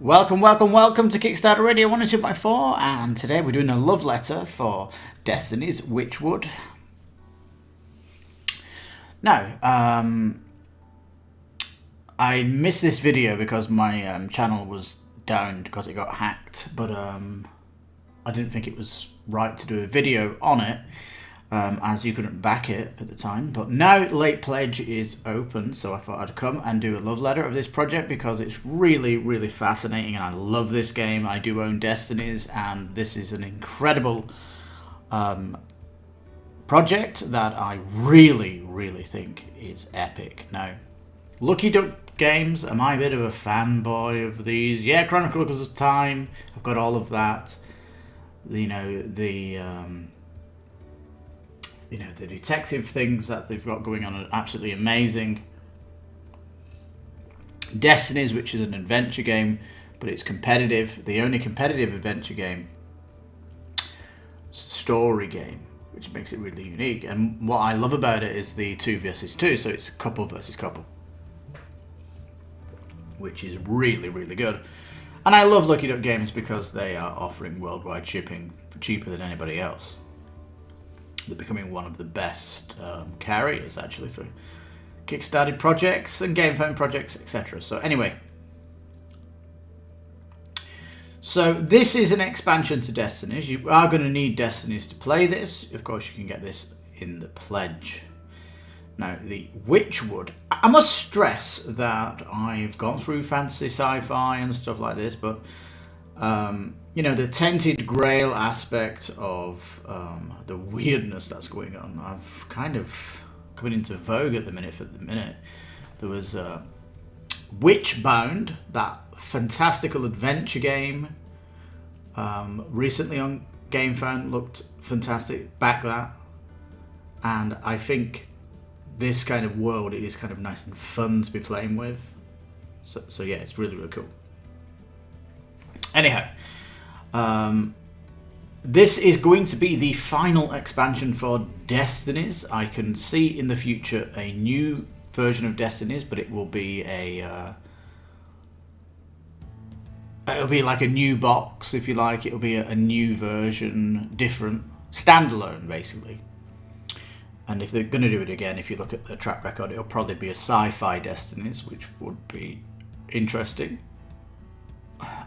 Welcome to Kickstarter Radio 102.4, and today we're doing a love letter for Destinies Witchwood. Now, I missed this video because my channel was down because it got hacked, but I didn't think it was right to do a video on it, as you couldn't back it at the time. But now late pledge is open, so I thought I'd come and do a love letter of this project because it's really fascinating and I love this game. I do own Destinies, and this is an incredible project that I really think is epic. Now, Lucky Duck Games, am I a bit of a fanboy of these? Yeah, Chronicles of Time, I've got all of that. You know, the detective things that they've got going on are absolutely amazing. Destinies, which is an adventure game, but it's competitive. The only competitive adventure game, story game, which makes it really unique. And what I love about it is the 2 versus 2, so it's couple versus couple, which is really good. And I love Lucky Duck Games because they are offering worldwide shipping cheaper than anybody else. They're becoming one of the best carriers, actually, for Kickstarter projects and game phone projects, etc. So anyway, so this is an expansion to Destinies. You are going to need Destinies to play this. Of course, you can get this in the pledge. Now, the Witchwood, I must stress that I've gone through fantasy sci-fi and stuff like this, but you know, the Tented Grail aspect of the weirdness that's going on, I've kind of coming into vogue at the minute. There was Witchbound, that fantastical adventure game, recently on Game Phone, looked fantastic. Back that, and I think this kind of world is kind of nice and fun to be playing with. So yeah, it's really cool. Anyhow, this is going to be the final expansion for Destinies. I can see in the future a new version of Destinies, but it will be it'll be like a new box, if you like. It'll be a new version, different, standalone, basically. And if they're going to do it again, if you look at the track record, it'll probably be a sci-fi Destinies, which would be interesting.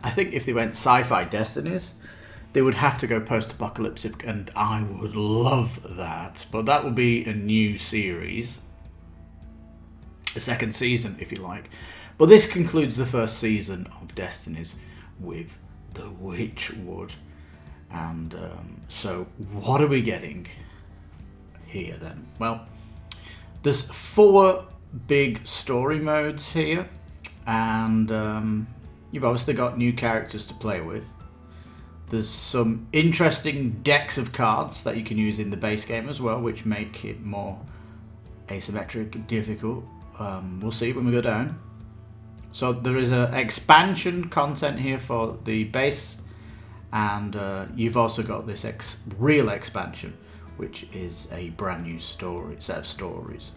I think if they went sci-fi Destinies, they would have to go post-apocalyptic, and I would love that. But that would be a new series, a second season, if you like. But this concludes the first season of Destinies with the Witchwood. And so what are we getting here then? Well, there's 4 big story modes here, and you've obviously got new characters to play with. There's some interesting decks of cards that you can use in the base game as well, which make it more asymmetric, difficult. We'll see when we go down. So there is a expansion content here for the base, and you've also got this real expansion, which is a brand new set of stories.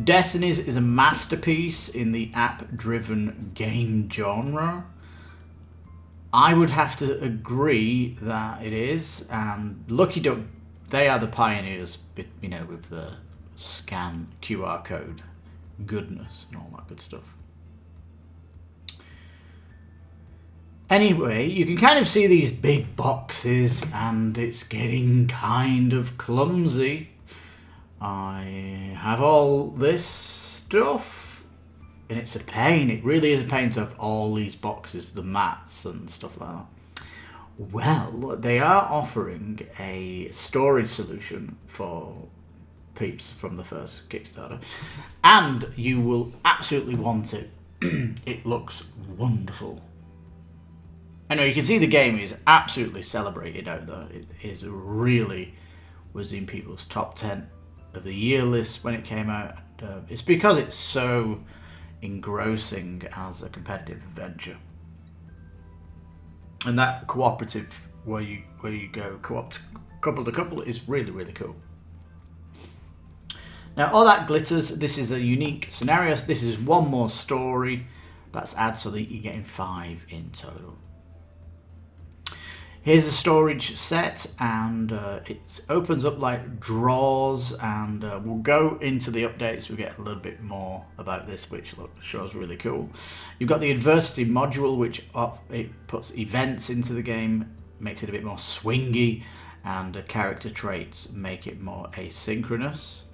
Destinies is a masterpiece in the app-driven game genre. I would have to agree that it is. And Lucky Duck, they are the pioneers, you know, with the scan QR code goodness and all that good stuff. Anyway, you can kind of see these big boxes, and it's getting kind of clumsy. I have all this stuff, and it's a pain. It really is a pain to have all these boxes, the mats and stuff like that. Well, they are offering a storage solution for peeps from the first Kickstarter, and you will absolutely want it. It looks wonderful. I know you can see the game is absolutely celebrated out there. It is really was in people's top 10 of the year list when it came out. It's because it's so engrossing as a competitive adventure, and that cooperative where you go couple to couple is really cool. Now, all that glitters, this is a unique scenario. So this is one more story that's added so that you're getting 5 in total. Here's the storage set, and it opens up like drawers, and we'll go into the updates. We'll get a little bit more about this, which shows really cool. You've got the adversity module, which it puts events into the game, makes it a bit more swingy, and the character traits make it more asynchronous.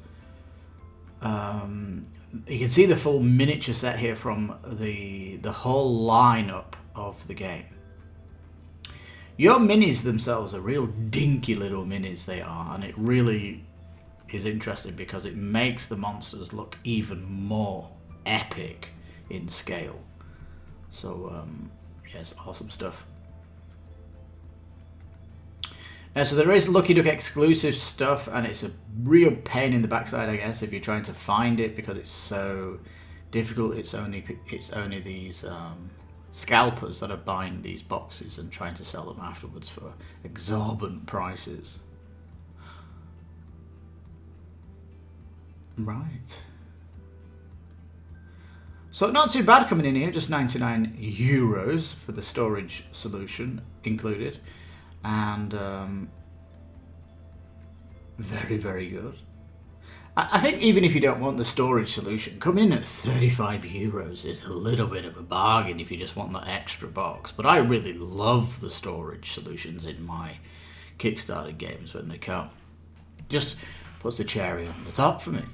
You can see the full miniature set here from the whole lineup of the game. Your minis themselves are real dinky little minis, they are, and it really is interesting because it makes the monsters look even more epic in scale. So, yes, awesome stuff. Now, so there is Lucky Duck exclusive stuff, and it's a real pain in the backside, I guess, if you're trying to find it because it's so difficult. It's only these scalpers that are buying these boxes and trying to sell them afterwards for exorbitant prices. Right. So not too bad coming in here, just €99 for the storage solution included, and very, very good. I think even if you don't want the storage solution, coming in at €35 is a little bit of a bargain if you just want that extra box. But I really love the storage solutions in my Kickstarter games when they come. Just puts the cherry on the top for me.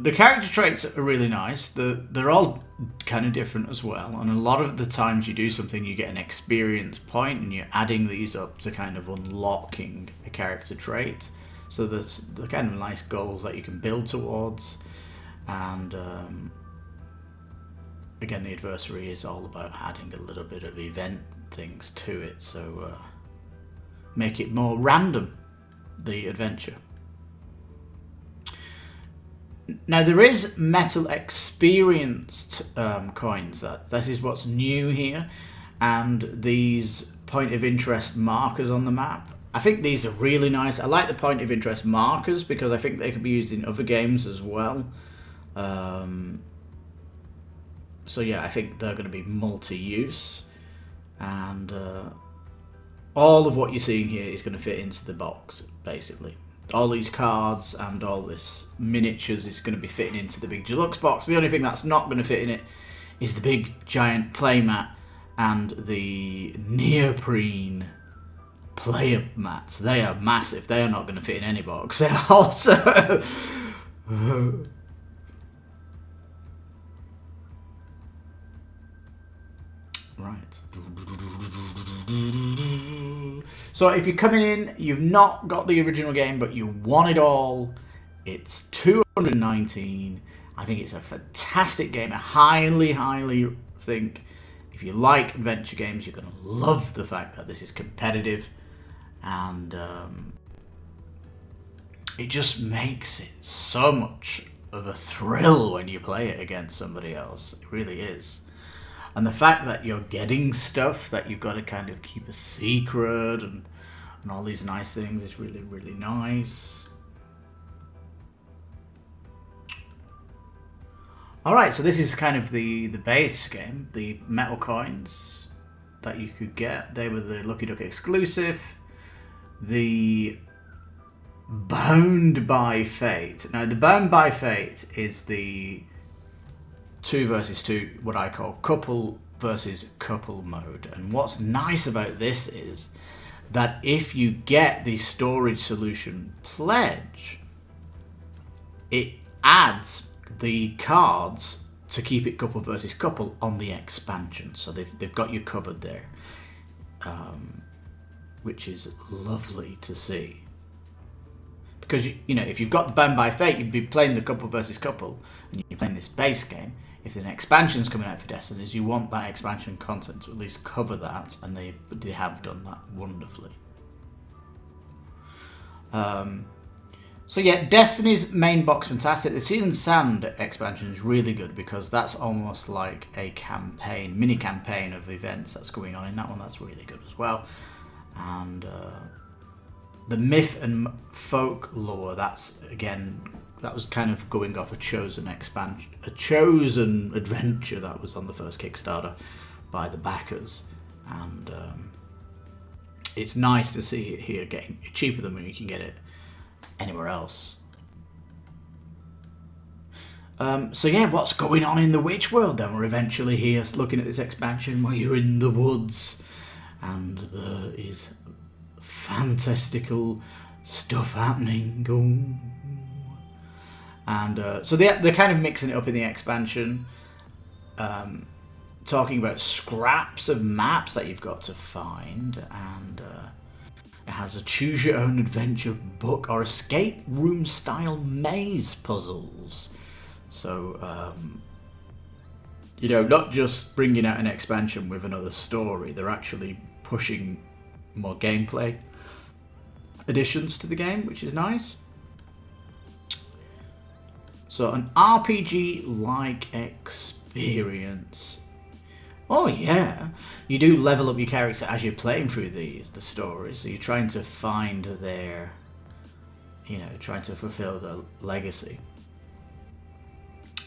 The character traits are really nice. They're all kind of different as well, and a lot of the times you do something, you get an experience point, and you're adding these up to kind of unlocking a character trait. So there's the kind of nice goals that you can build towards, and again, the adversary is all about adding a little bit of event things to it, so make it more random, the adventure. Now there is metal experienced coins. That is what's new here, and these point of interest markers on the map. I think these are really nice. I like the point of interest markers because I think they could be used in other games as well. So yeah, I think they're going to be multi-use, and all of what you're seeing here is going to fit into the box basically. All these cards and all this miniatures is going to be fitting into the big deluxe box. The only thing that's not going to fit in it is the big giant playmat and the neoprene player mats. They are massive. They are not going to fit in any box. They're also right. So if you're coming in, you've not got the original game, but you want it all, it's $219. I think it's a fantastic game. I highly think if you like adventure games, you're going to love the fact that this is competitive, and it just makes it so much of a thrill when you play it against somebody else. It really is. And the fact that you're getting stuff that you've got to kind of keep a secret and all these nice things is really, really nice. Alright, so this is kind of the base game. The metal coins that you could get. They were the Lucky Duck exclusive. The Bound by Fate. Now, the Bound by Fate is the 2 versus 2, what I call couple versus couple mode. And what's nice about this is that if you get the storage solution pledge, it adds the cards to keep it couple versus couple on the expansion. So they've got you covered there, which is lovely to see. Because, you know, if you've got the Bound by Fate, you'd be playing the couple versus couple, and you're playing this base game. If an expansion's coming out for Destinies, you want that expansion content to at least cover that, and they have done that wonderfully. So yeah, Destiny's main box, fantastic. The Sea and Sand expansion is really good because that's almost like a campaign, mini campaign of events that's going on in that one. That's really good as well. And the myth and folklore, that was kind of going off a chosen expansion, a chosen adventure that was on the first Kickstarter by the backers, and it's nice to see it here getting cheaper than when you can get it anywhere else. So yeah, what's going on in the witch world then? We're eventually here looking at this expansion where you're in the woods and there is fantastical stuff happening. And so they're kind of mixing it up in the expansion, talking about scraps of maps that you've got to find, and it has a choose your own adventure book or escape room style maze puzzles. So, not just bringing out an expansion with another story, they're actually pushing more gameplay additions to the game, which is nice. So, an RPG-like experience. Oh yeah, you do level up your character as you're playing through the stories, so you're trying to find their, trying to fulfill their legacy.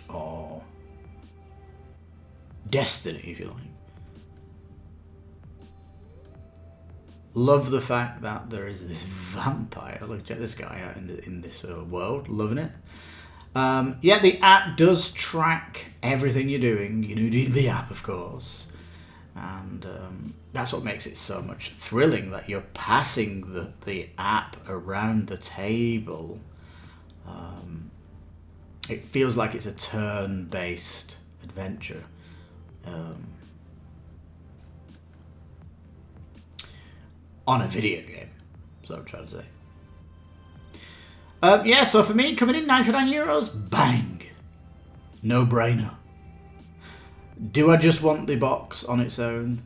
Or destiny, if you like. Love the fact that there is this vampire. Look, check this guy out in this world. Loving it. Yeah, the app does track everything you're doing. You need the app, of course, and that's what makes it so much thrilling. That you're passing the app around the table. It feels like it's a turn-based adventure. On a video game, that's what I'm trying to say. Yeah, so for me, coming in €99, bang! No brainer. Do I just want the box on its own?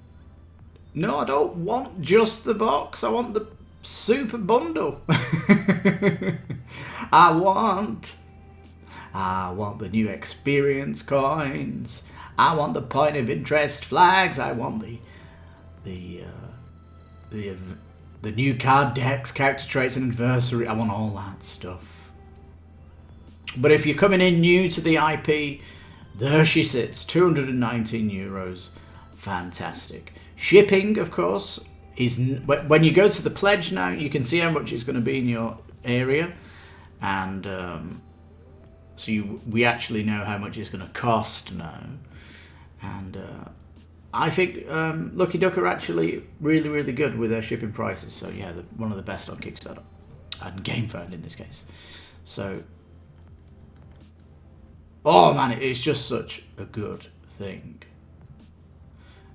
No, I don't want just the box. I want the super bundle. I want the new experience coins. I want the point of interest flags. I want the new card decks, character traits, and adversary. I want all that stuff. But if you're coming in new to the IP, there she sits, €219. Fantastic. Shipping, of course, is when you go to the pledge now, you can see how much it's going to be in your area, and so we actually know how much it's going to cost now, and I think Lucky Duck are actually really, really good with their shipping prices. So yeah, they're one of the best on Kickstarter and GameFound in this case. So, oh man, it's just such a good thing.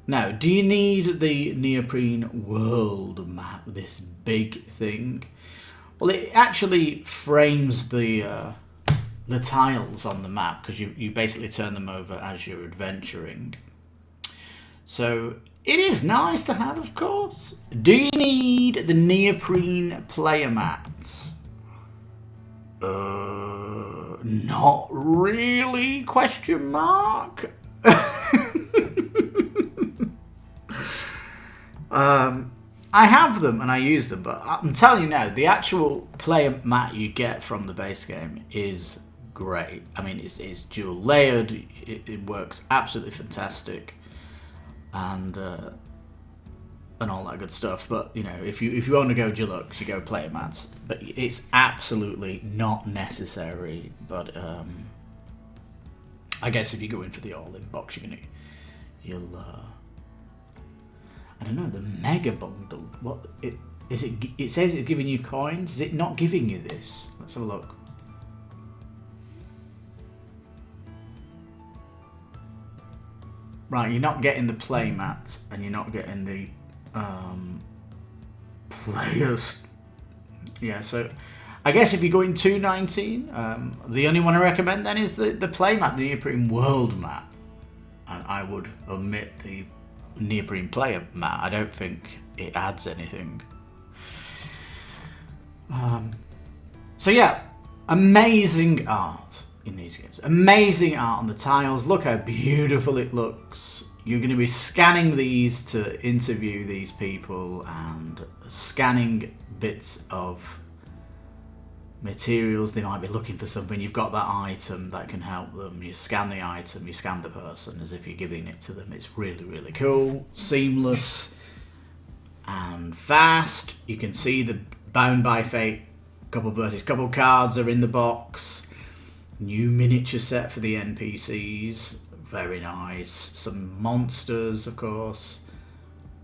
Now, do you need the neoprene world map? This big thing? Well, it actually frames the tiles on the map, because you basically turn them over as you're adventuring. So it is nice to have, of course. Do you need the neoprene player mats? Not really, question mark. I have them and I use them, but I'm telling you now, the actual player mat you get from the base game is great. I mean, it's dual layered. It works absolutely fantastic, and all that good stuff. But if you want to go deluxe, you go player mats. But it's absolutely not necessary. But I guess if you go in for the all-in box, you'll I don't know, the mega bundle. What it is? It says it's giving you coins. Is it not giving you this? Let's have a look. Right, you're not getting the play mat, and you're not getting the players. Yeah, so I guess if you're going $2.19, the only one I recommend then is the play mat, the neoprene world mat, and I would omit the neoprene player mat. I don't think it adds anything. So yeah, amazing art in these games. Amazing art on the tiles. Look how beautiful it looks. You're going to be scanning these to interview these people and scanning bits of materials. They might be looking for something. You've got that item that can help them. You scan the item, you scan the person as if you're giving it to them. It's really, really cool, seamless and fast. You can see the Bound by Fate couple versus couple cards are in the box. New miniature set for the NPCs, very nice. Some monsters, of course,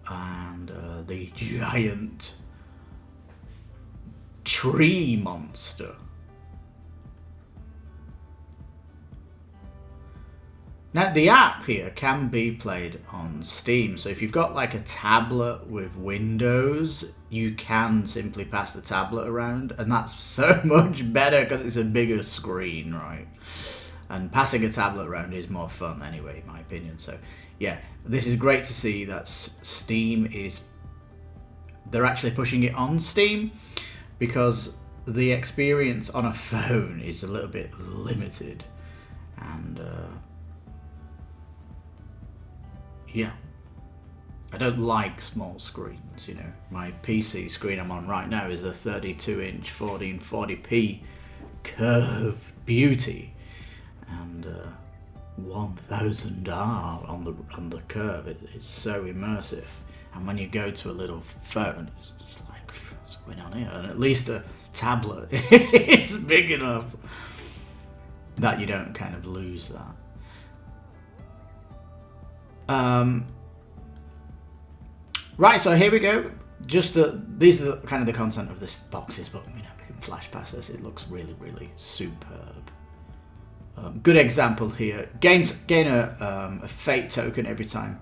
and the giant tree monster. Now the app here can be played on Steam, so if you've got like a tablet with Windows, you can simply pass the tablet around, and that's so much better because it's a bigger screen, right? And passing a tablet around is more fun anyway, in my opinion. So yeah, this is great to see that Steam they're actually pushing it on Steam, because the experience on a phone is a little bit limited. And yeah, I don't like small screens, you know. My PC screen I'm on right now is a 32-inch 1440p curved beauty, and 1000R on the curve. It's so immersive, and when you go to a little phone, it's just like, what's going on here? And at least a tablet is big enough that you don't kind of lose that. Right, so here we go. Just these are kind of the content of this boxes, but you know, we can flash past this. It looks really, really superb. Good example here. Gain a fate token every time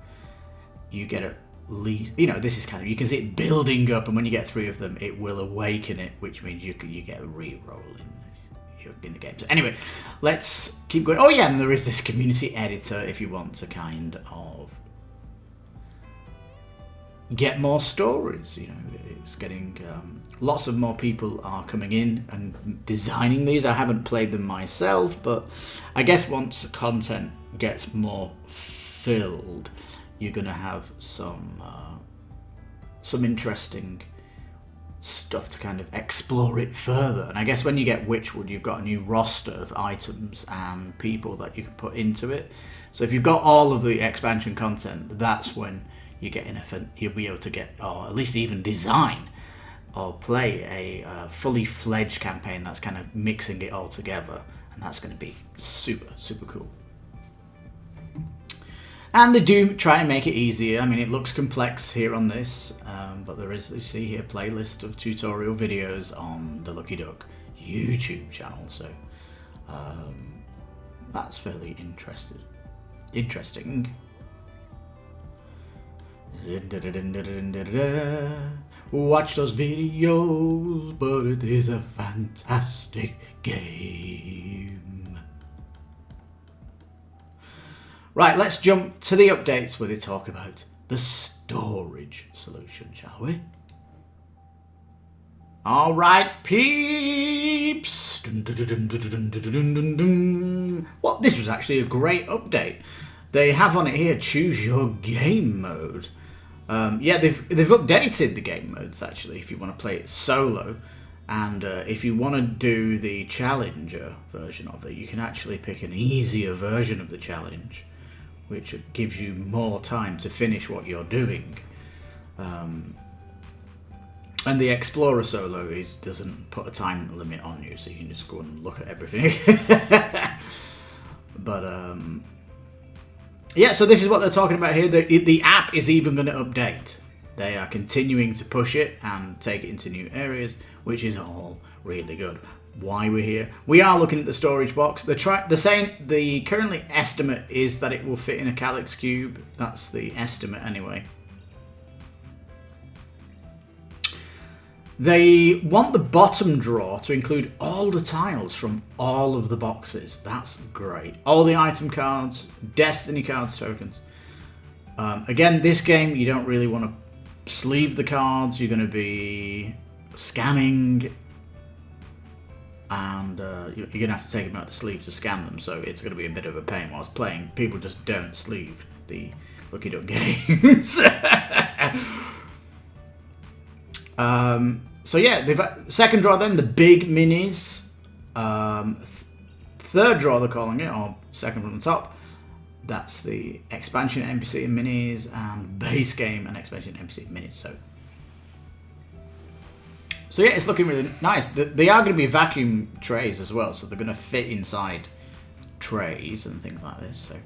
you get a lead. You know, this is kind of, you can see it building up, and when you get 3 of them, it will awaken it, which means you get a re-roll in the game. So anyway, let's keep going. Oh yeah, and there is this community editor if you want to kind of get more stories. You know, it's getting lots of more people are coming in and designing these. I haven't played them myself, but I guess once content gets more filled, you're gonna have some interesting stuff to kind of explore it further. And I guess when you get Witchwood, you've got a new roster of items and people that you can put into it. So if you've got all of the expansion content, that's when you get you'll be able to get, or at least even design or play a fully fledged campaign that's kind of mixing it all together, and that's going to be super, super cool. And they do try and make it easier. I mean, it looks complex here on this, but there is, you see here, playlist of tutorial videos on the Lucky Duck YouTube channel. So that's fairly interesting. Watch those videos, but it is a fantastic game. Right, let's jump to the updates where they talk about the storage solution, shall we? All right, peeps. Well, this was actually a great update. They have on it here, choose your game mode. Yeah, they've updated the game modes actually. If you want to play it solo, and if you want to do the challenger version of it, you can actually pick an easier version of the challenge, which gives you more time to finish what you're doing. And the Explorer Solo doesn't put a time limit on you, so you can just go and look at everything. But yeah, so this is what they're talking about here. The app is even going to update. They are continuing to push it and take it into new areas, which is all really good. Why we're here? We are looking at the storage box. They're saying the currently estimate is that it will fit in a Calyx cube. That's the estimate anyway. They want the bottom drawer to include all the tiles from all of the boxes. That's great. All the item cards, Destiny cards, tokens. Again, this game, you don't really want to sleeve the cards. You're going to be scanning, and you're going to have to take them out of the sleeve to scan them, so it's going to be a bit of a pain whilst playing. People just don't sleeve the Lucky Duck games. So yeah, they've second draw then the big minis. Third draw they're calling it, or second from the top. That's the expansion NPC and minis, and base game and expansion NPC and minis. So yeah, it's looking really nice. They are going to be vacuum trays as well, so they're going to fit inside trays and things like this. So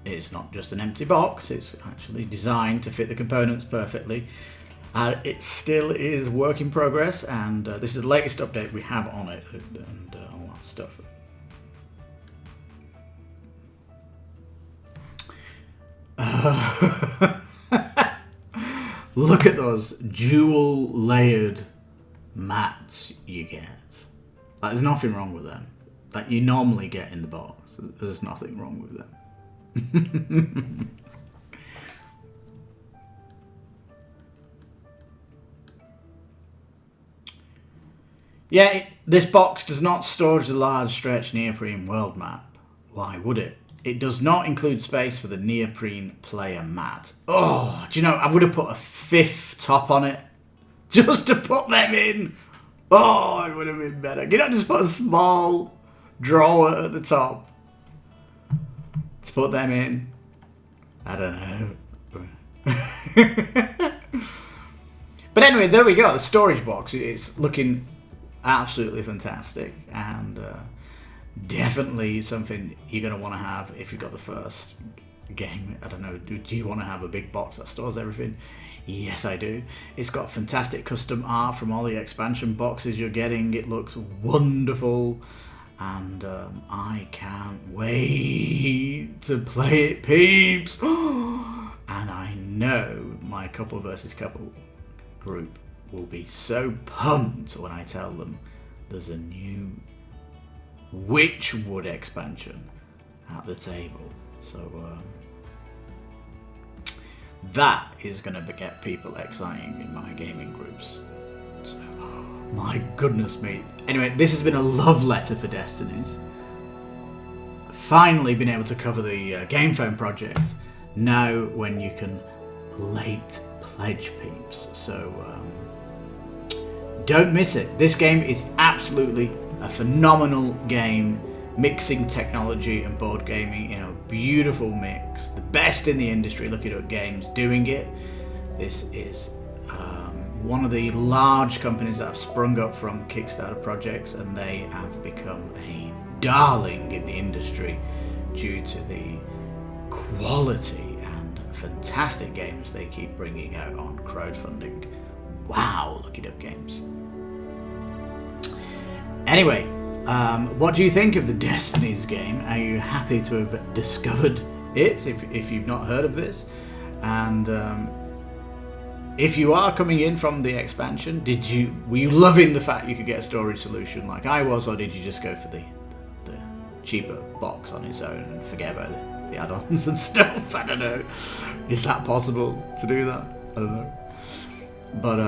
it's not just an empty box, it's actually designed to fit the components perfectly. It still is work in progress, and this is the latest update we have on it, and all that stuff. Look at those dual layered mats you get. Like, there's nothing wrong with them. That you normally get in the box. There's nothing wrong with them. Yeah, this box does not store the large stretch neoprene world map. Why would it? It does not include space for the neoprene player mat. Oh, do you know, I would have put a 5th top on it just to put them in. Oh, it would have been better. You know, just put a small drawer at the top to put them in. I don't know. But anyway, there we go. The storage box. It's looking absolutely fantastic, and definitely something you're going to want to have if you've got the first game. I don't know, do you want to have a big box that stores everything? Yes, I do. It's got fantastic custom art from all the expansion boxes you're getting. It looks wonderful, and I can't wait to play it, peeps. And I know my couple versus couple group will be so pumped when I tell them there's a new Witchwood expansion at the table. So that is going to get people exciting in my gaming groups. So, my goodness me. Anyway, this has been a love letter for Destinies. Finally been able to cover the Game Phone project. Now when you can late pledge, peeps. So don't miss it. This game is absolutely a phenomenal game, mixing technology and board gaming in a beautiful mix. The best in the industry, looking at games doing it. This is one of the large companies that have sprung up from Kickstarter projects, and they have become a darling in the industry due to the quality and fantastic games they keep bringing out on crowdfunding. Wow, looking up games. Anyway, what do you think of the Destinies game? Are you happy to have discovered it if you've not heard of this? And if you are coming in from the expansion, were you loving the fact you could get a storage solution like I was, or did you just go for the cheaper box on its own and forget about the add-ons and stuff? I don't know. Is that possible to do that? I don't know. But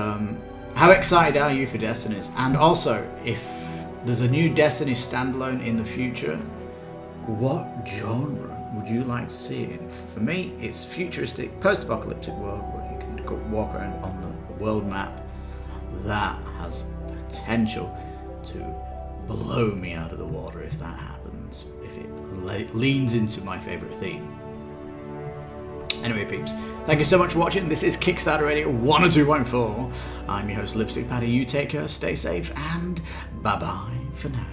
how excited are you for Destinies? And also, if there's a new Destiny standalone in the future, what genre would you like to see it in? For me, it's futuristic, post-apocalyptic world where you can walk around on the world map. That has potential to blow me out of the water if that happens, if it leans into my favourite theme. Anyway, peeps, thank you so much for watching. This is Kickstarter Radio 102.4. I'm your host, Lipstickpaddy. You take care, stay safe, and bye-bye for now.